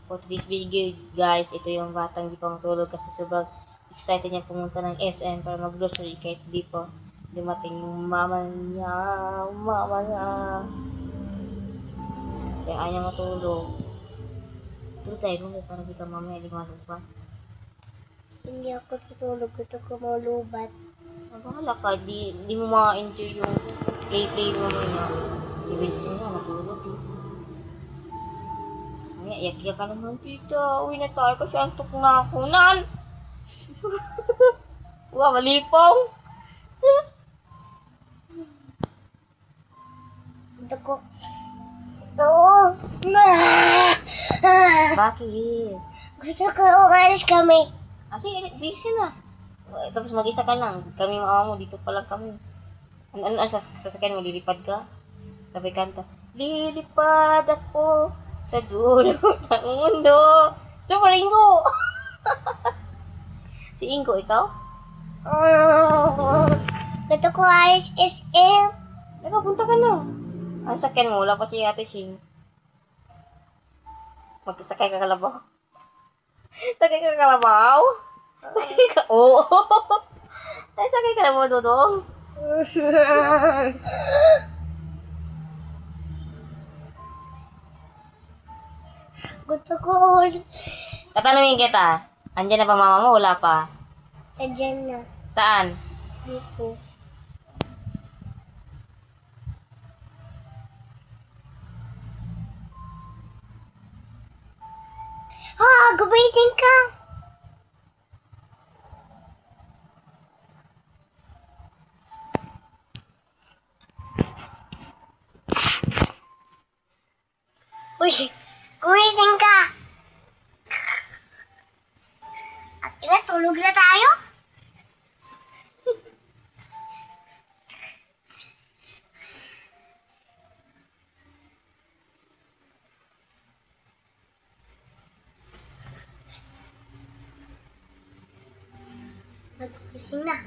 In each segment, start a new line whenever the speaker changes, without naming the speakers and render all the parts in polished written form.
For today's video, guys, ito yung batang di pa matulog kasi sobrang excited niya pumunta ng SM para mag-grocery kahit di pa dumating yung mama niya. Kaya ayaw niya matulog. Tulog tayo kung para di ka mamaya di ka malubat.
Hindi ako tutulog. Gusto ko malubat.
Bahala ka, di mo ma-enjoy yung play mo mamaya. Si Winston nga matulog eh. Iyak-iyak ka naman, tita. Uwi na tayo kasi antok na ako. Nan! Wow, malipong!
Gusto ko... Oo!
Bakit?
Gusto ko umalis kami.
Sige, busy na. Tapos mag-isa ka lang. Kami mama mo, dito pa lang kami. Ano sasakyan mo? Lilipad ka? Sabay kanta. Lilipad ako sa dulo ng mundo. Super Ingo! Si Ingo, ikaw?
Gusto ko alis SM.
Ikaw, punta ka na. Ano sakyan mo? Wala pa si Ate Shing. Magsakay ka kalabaw. Sakay ka kalabaw? Sakay ka? Oo. Ay, sakay ka naman, Dodong.
Gusto ko ulit.
Tatanungin kita. Andyan na pa mama mo? Wala pa?
Diyan na.
Saan?
Dito. Gumising ka. Uy, gumising ka. Akin, tulog na tayo. Nagising na.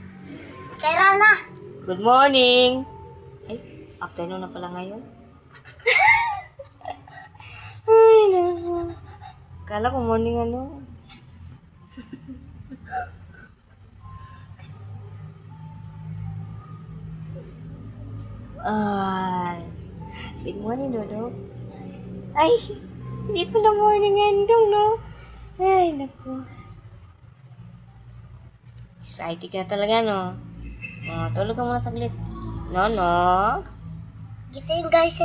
Kaya na.
Good morning! Ay, afternoon na pala ngayon. Ay, naku. Kala ko morning ano. Ay, good morning, Dodo. Ay, hindi pala morning endong, no? Ay, naku. Excited ka talaga, no? Tulog ka muna saglit. No?
Gito yung guys.